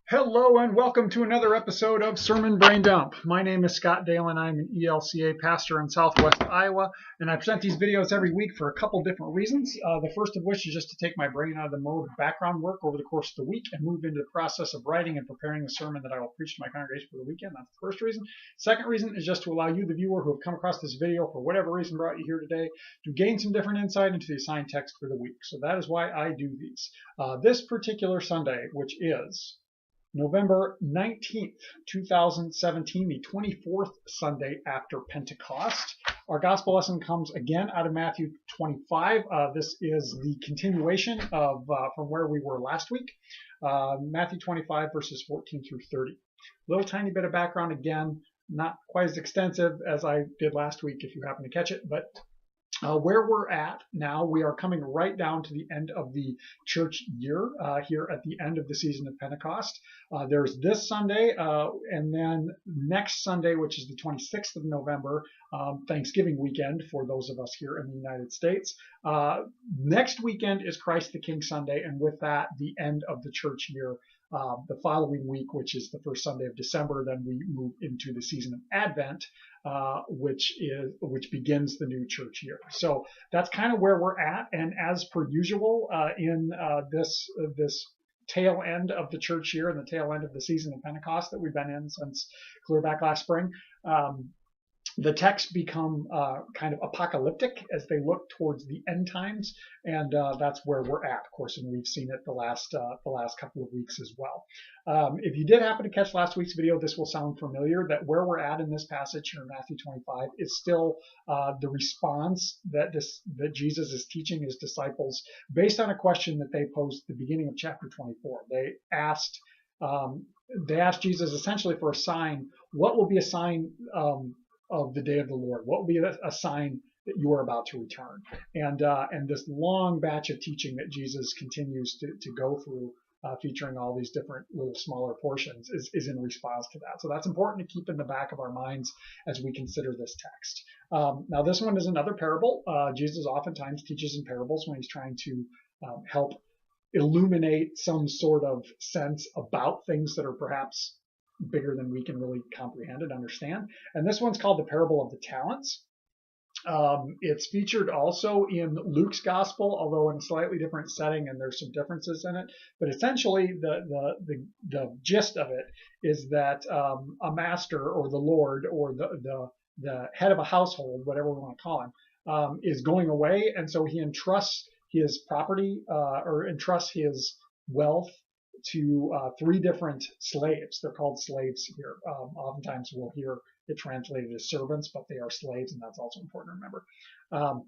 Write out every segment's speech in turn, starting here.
Hello and welcome to another episode of Sermon Braindump. My name is Scott Dalen. I'm an ELCA pastor in Southwest Iowa, and I present these videos every week for a couple different reasons. The first of which is just to take my brain out of the mode of background work over the course of the week and move into the process of writing and preparing the sermon that I will preach to my congregation for the weekend. That's the first reason. Second reason is just to allow you, the viewer, who have come across this video for whatever reason brought you here today, to gain some different insight into the assigned text for the week. So that is why I do these. This particular Sunday, which is November 19th, 2017, the 24th Sunday after Pentecost. Our gospel lesson comes again out of Matthew 25. This is the continuation of from where we were last week. Matthew 25, verses 14 through 30. Little tiny bit of background again, not quite as extensive as I did last week if you happen to catch it, but where we're at now, we are coming right down to the end of the church year here at the end of the season of Pentecost. There's this Sunday and then next Sunday, which is the 26th of November, Thanksgiving weekend for those of us here in the United States. Next weekend is Christ the King Sunday, and with that, the end of the church year. The following week, which is the first Sunday of December, then we move into the season of Advent, which begins the new church year. So that's kind of where we're at. And as per usual, in this tail end of the church year and the tail end of the season of Pentecost that we've been in since clear back last spring, the texts become kind of apocalyptic as they look towards the end times, and that's where we're at, of course, and we've seen it the last couple of weeks as well. If you did happen to catch last week's video, this will sound familiar, that where we're at in this passage here in Matthew 25 is still the response that Jesus is teaching his disciples based on a question that they posed at the beginning of chapter 24. They asked Jesus essentially for a sign. What will be a sign of the day of the Lord? What will be a sign that you are about to return? And this long batch of teaching that Jesus continues to go through, featuring all these different little smaller portions, is in response to that. So that's important to keep in the back of our minds as we consider this text. Now this one is another parable. Jesus oftentimes teaches in parables when he's trying to help illuminate some sort of sense about things that are perhaps bigger than we can really comprehend and understand. And this one's called the parable of the talents. It's featured also in Luke's gospel, although in a slightly different setting, and there's some differences in it. But essentially, the gist of it is that a master or the Lord or the head of a household, whatever we want to call him, is going away, and so he entrusts his property or entrusts his wealth to three different slaves. They're called slaves here. Oftentimes we'll hear it translated as servants, but they are slaves, and that's also important to remember.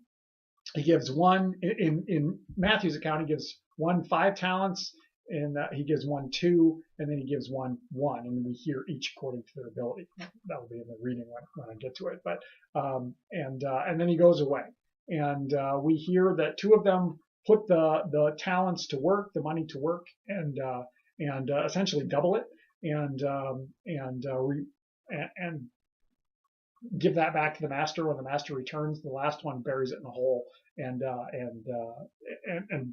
He gives one, in Matthew's account, he gives one 5 talents, and he gives one 2, and then he gives one 1, and we hear each according to their ability. That will be in the reading when I get to it. But and then he goes away, and we hear that 2 of them put the talents to work, the money to work, and essentially double it, and give that back to the master. When the master returns, the last one buries it in a hole and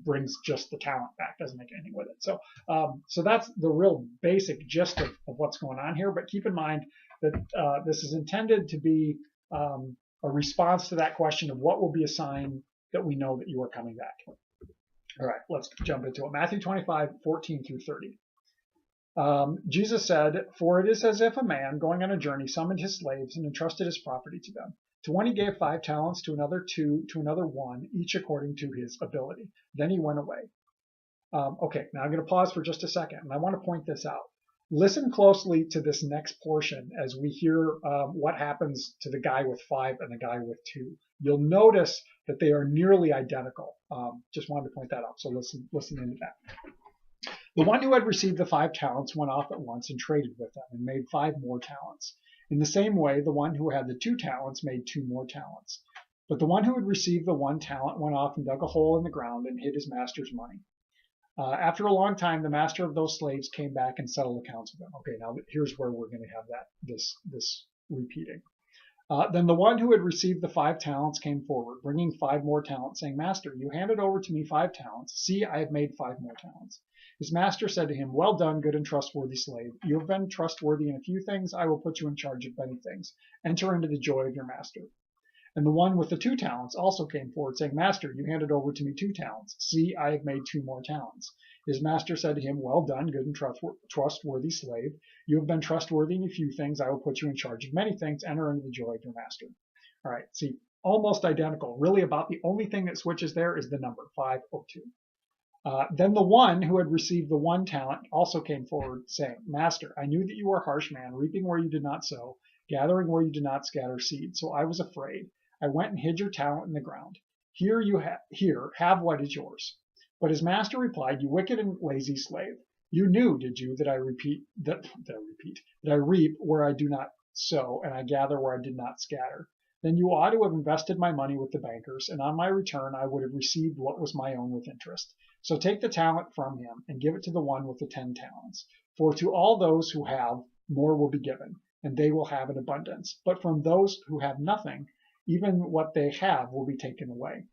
brings just the talent back, doesn't make anything with it. So that's the real basic gist of what's going on here. But keep in mind that this is intended to be a response to that question of what will be a sign that we know that you are coming back. All right, let's jump into it. Matthew 25, 14 through 30. Jesus said, "For it is as if a man going on a journey summoned his slaves and entrusted his property to them. To one he gave 5 talents, to another 2, to another 1, each according to his ability. Then he went away." Okay, now I'm going to pause for just a second, and I want to point this out. Listen closely to this next portion as we hear what happens to the guy with 5 and the guy with 2. You'll notice that they are nearly identical. Just wanted to point that out, so listen into that. The one who had received the 5 talents went off at once and traded with them and made 5 more talents. In the same way, the one who had the 2 talents made 2 more talents. But the one who had received the 1 talent went off and dug a hole in the ground and hid his master's money. After a long time, the master of those slaves came back and settled accounts with them. Okay, now here's where we're going to have this repeating. Then the one who had received the 5 talents came forward, bringing 5 more talents, saying, "Master, you handed over to me 5 talents. See, I have made 5 more talents." His master said to him, "Well done, good and trustworthy slave. You have been trustworthy in a few things. I will put you in charge of many things. Enter into the joy of your master." And the one with the 2 talents also came forward, saying, "Master, you handed over to me 2 talents. See, I have made 2 more talents." His master said to him, "Well done, good and trustworthy slave. You have been trustworthy in a few things. I will put you in charge of many things. Enter into the joy of your master." All right, see, almost identical. Really, about the only thing that switches there is the number, 502. Then the one who had received the 1 talent also came forward, saying, "Master, I knew that you were a harsh man, reaping where you did not sow, gathering where you did not scatter seed. So I was afraid. I went and hid your talent in the ground. Here, have what is yours." But his master replied, "You wicked and lazy slave. You knew, did you, that I reap where I do not sow, and I gather where I did not scatter? Then you ought to have invested my money with the bankers, and on my return I would have received what was my own with interest. So take the talent from him and give it to the one with the 10 talents. For to all those who have, more will be given, and they will have an abundance. But from those who have nothing, even what they have will be taken away.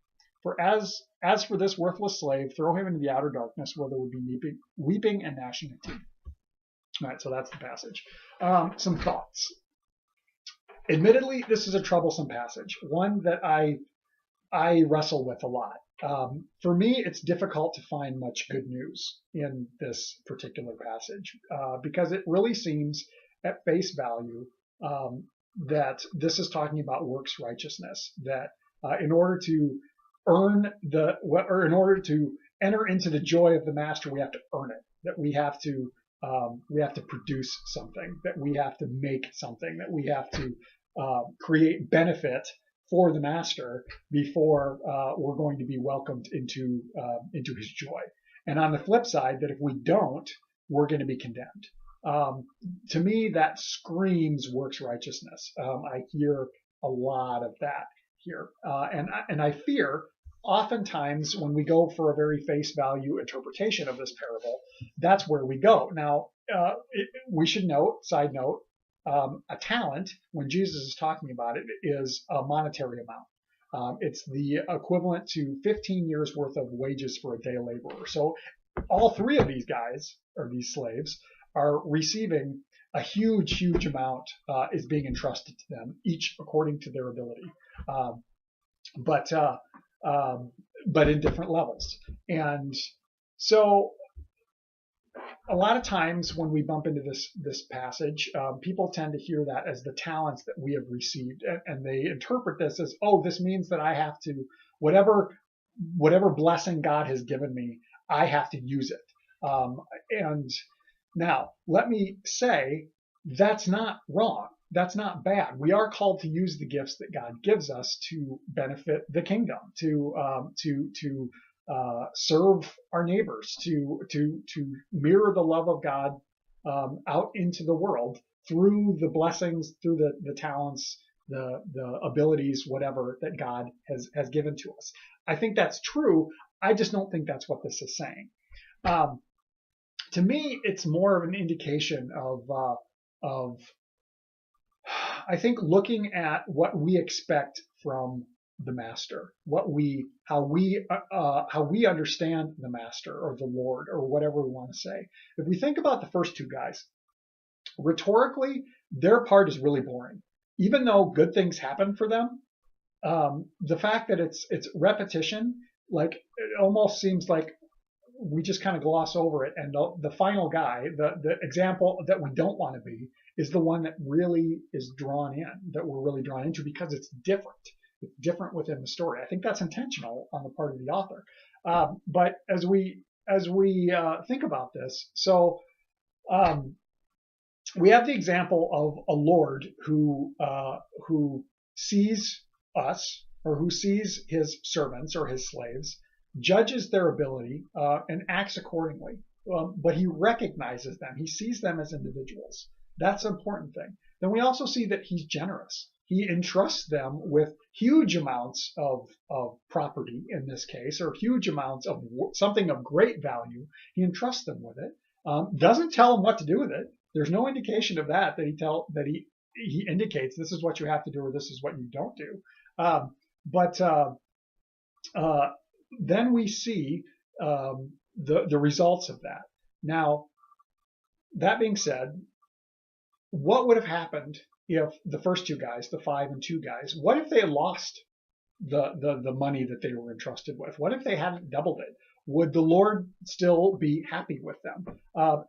For as for this worthless slave, throw him into the outer darkness, where there will be weeping and gnashing of teeth." All right, so that's the passage. Some thoughts. Admittedly, this is a troublesome passage, one that I wrestle with a lot. For me, it's difficult to find much good news in this particular passage because it really seems at face value that this is talking about works righteousness, that in order to in order to enter into the joy of the master, we have to earn it, that we have to produce something, that we have to make something, that we have to create benefit for the master before we're going to be welcomed into his joy. And on the flip side, that if we don't, we're going to be condemned. To me, that screams works righteousness. I hear a lot of that here, and I fear oftentimes when we go for a very face value interpretation of this parable, that's where we go. Now, we should note, side note, a talent, when Jesus is talking about it, is a monetary amount. It's the equivalent to 15 years worth of wages for a day laborer. So all 3 of these guys, or these slaves, are receiving a huge amount is being entrusted to them, each according to their ability, but in different levels. And so a lot of times when we bump into this passage, people tend to hear that as the talents that we have received, and they interpret this as, oh, this means that I have to, whatever blessing God has given me, I have to use it. And now, let me say, that's not wrong. That's not bad. We are called to use the gifts that God gives us to benefit the kingdom, to serve our neighbors, to mirror the love of God out into the world through the blessings, through the talents, the abilities, whatever that God has given to us. I think that's true. I just don't think that's what this is saying. To me, it's more of an indication of I think looking at what we expect from the master, how we understand the master or the Lord or whatever we want to say. If we think about the first 2 guys, rhetorically, their part is really boring. Even though good things happen for them, the fact that it's repetition, like it almost seems like we just kind of gloss over it. And the final guy, the example that we don't want to be, is the one that really is drawn in, that we're really drawn into because it's different. It's different within the story. I think that's intentional on the part of the author. But as we think about this, so we have the example of a Lord who sees us, or who sees his servants or his slaves, judges their ability, and acts accordingly. But he recognizes them. He sees them as individuals. That's an important thing. Then we also see that he's generous. He entrusts them with huge amounts of property, in this case, or huge amounts of something of great value. He entrusts them with it. Doesn't tell them what to do with it. There's no indication of that he indicates this is what you have to do or this is what you don't do. But then we see the results of that. Now, that being said, what would have happened if the first two guys, the 5 and 2 guys, what if they had lost the money that they were entrusted with? What if they hadn't doubled it? Would the Lord still be happy with them?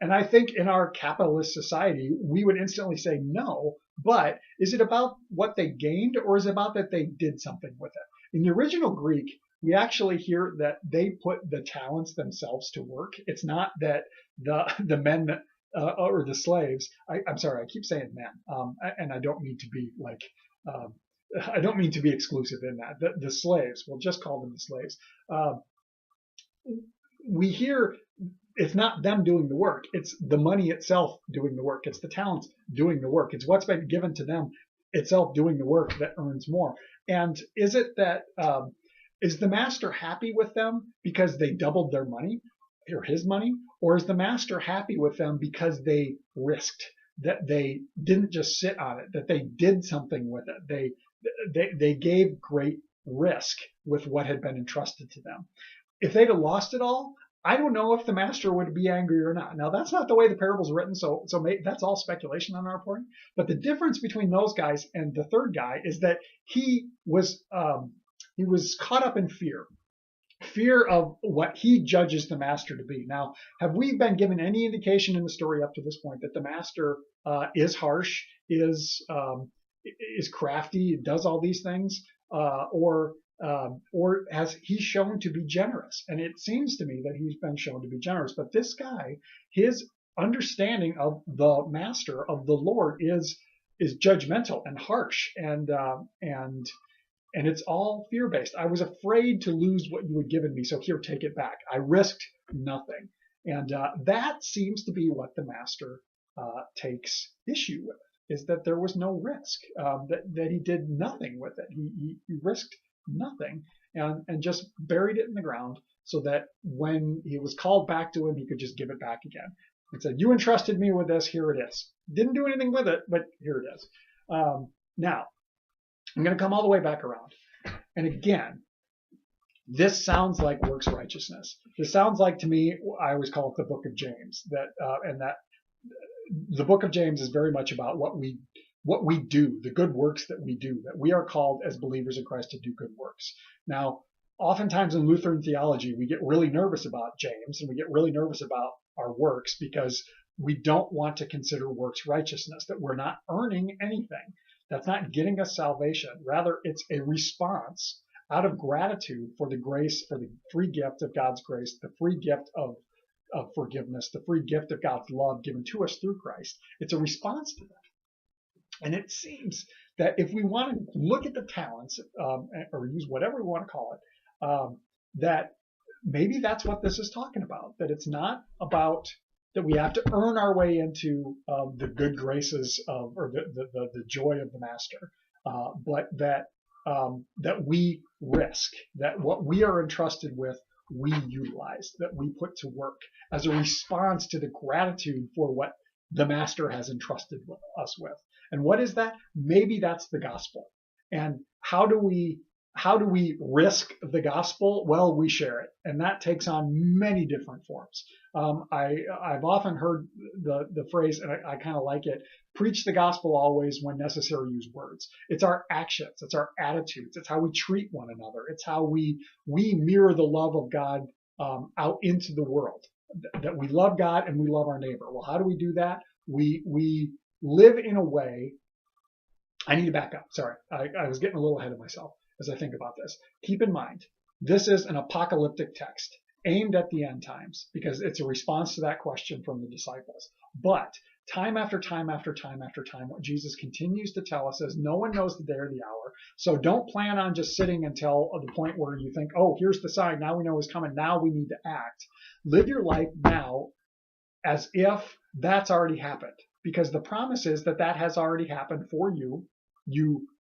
And I think in our capitalist society, we would instantly say no. But is it about what they gained, or is it about that they did something with it? In the original Greek, we actually hear that they put the talents themselves to work. It's not that the men or the slaves. I'm sorry, I keep saying men, and I don't mean to be like. I don't mean to be exclusive in that. The slaves, we'll just call them the slaves. We hear it's not them doing the work. It's the money itself doing the work. It's the talents doing the work. It's what's been given to them itself doing the work that earns more. And is it that, is the master happy with them because they doubled their money or his money? Or is the master happy with them because they risked, that they didn't just sit on it, that they did something with it? They gave great risk with what had been entrusted to them. If they'd have lost it all, I don't know if the master would be angry or not. Now, that's not the way the parable's written, so that's all speculation on our part. But the difference between those guys and the third guy is that he was caught up in fear of what he judges the master to be. Now, have we been given any indication in the story up to this point that the master is harsh, is crafty, does all these things, or has he shown to be generous? And it seems to me that he's been shown to be generous. But this guy, his understanding of the master, of the Lord, is judgmental and harsh, and it's all fear-based. I was afraid to lose what you had given me, so here, take it back. I risked nothing. And that seems to be what the master takes issue with, is that there was no risk, that he did nothing with it. He risked nothing and just buried it in the ground so that when he was called back to him, he could just give it back again. He said, you entrusted me with this, here it is. Didn't do anything with it, but here it is. Now, I'm going to come all the way back around. And again, this sounds like works righteousness. This sounds like, to me, I always call it the book of James. That the book of James is very much about what we do, the good works that we do, that we are called as believers in Christ to do good works. Now, oftentimes in Lutheran theology, we get really nervous about James, and we get really nervous about our works because we don't want to consider works righteousness, that we're not earning anything. That's not getting us salvation. Rather, it's a response out of gratitude for the grace, for the free gift of God's grace, the free gift of forgiveness, the free gift of God's love given to us through Christ. It's a response to that. And it seems that if we want to look at the talents, or use whatever we want to call it, that maybe that's what this is talking about, that it's not about that we have to earn our way into the good graces of, or the joy of the master, but that we risk, that what we are entrusted with, we utilize, that we put to work as a response to the gratitude for what the master has entrusted us with. And what is that? Maybe that's the gospel. And how do we risk the gospel? Well, we share it, and that takes on many different forms. I've often heard the phrase, and I kind of like it: preach the gospel always, when necessary, use words. It's our actions, it's our attitudes, it's how we treat one another, it's how we mirror the love of God out into the world. That we love God and we love our neighbor. Well, how do we do that? We live in a way. I need to back up. Sorry, I was getting a little ahead of myself as I think about this. Keep in mind, this is an apocalyptic text aimed at the end times because it's a response to that question from the disciples. But time after time after time after time, what Jesus continues to tell us is no one knows the day or the hour. So don't plan on just sitting until the point where you think, oh, here's the sign. Now we know it's coming. Now we need to act. Live your life now as if that's already happened, because the promise is that that has already happened for you.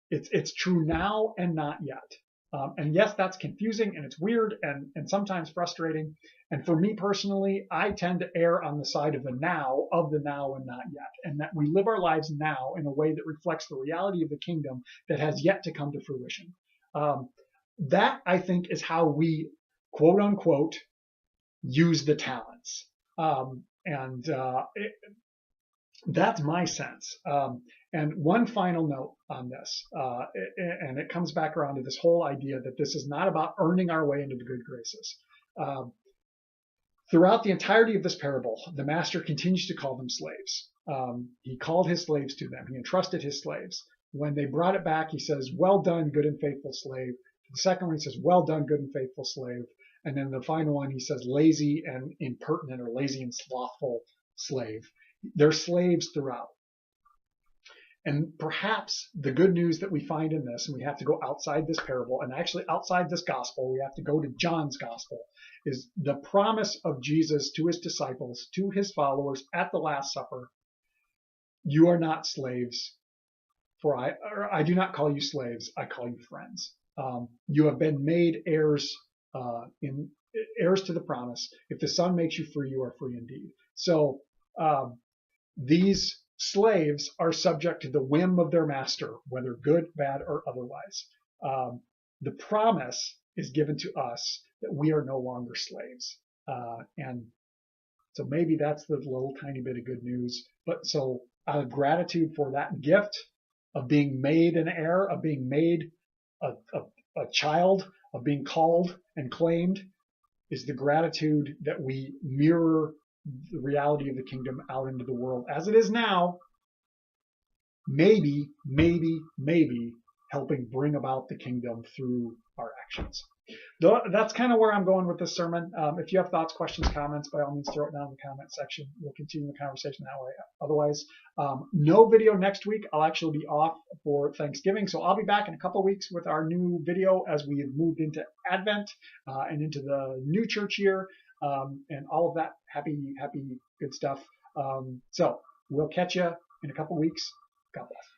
It's true now and not yet. And yes, that's confusing and it's weird and sometimes frustrating. And for me personally, I tend to err on the side of the now and not yet. And that we live our lives now in a way that reflects the reality of the kingdom that has yet to come to fruition. That, I think, is how we, quote unquote, use the talents. And that's my sense. And one final note on this, and it comes back around to this whole idea that this is not about earning our way into the good graces. Throughout the entirety of this parable, the master continues to call them slaves. He called his slaves to them. He entrusted his slaves. When they brought it back, he says, "Well done, good and faithful slave." The second one, he says, "Well done, good and faithful slave." And then the final one, he says, "Lazy and impertinent," or "lazy and slothful slave." They're slaves throughout. And perhaps the good news that we find in this, and we have to go outside this parable, and actually outside this gospel, we have to go to John's gospel, is the promise of Jesus to his disciples, to his followers at the Last Supper. "You are not slaves, for I do not call you slaves, I call you friends." You have been made heirs, heirs to the promise. If the Son makes you free, you are free indeed. So these slaves are subject to the whim of their master, whether good, bad, or otherwise. The promise is given to us that we are no longer slaves. And so maybe that's the little tiny bit of good news. But so out of gratitude for that gift of being made an heir, of being made a child, of being called and claimed, is the gratitude that we mirror the reality of the kingdom out into the world as it is now, maybe helping bring about the kingdom through our actions. That's kind of where I'm going with this sermon. If you have thoughts, questions, comments, by all means throw it down in the comment section. We'll continue the conversation that way. Otherwise, no video next week. I'll actually be off for Thanksgiving, so I'll be back in a couple weeks with our new video as we have moved into Advent and into the new church year, and all of that happy good stuff. So we'll catch you in a couple weeks. God bless.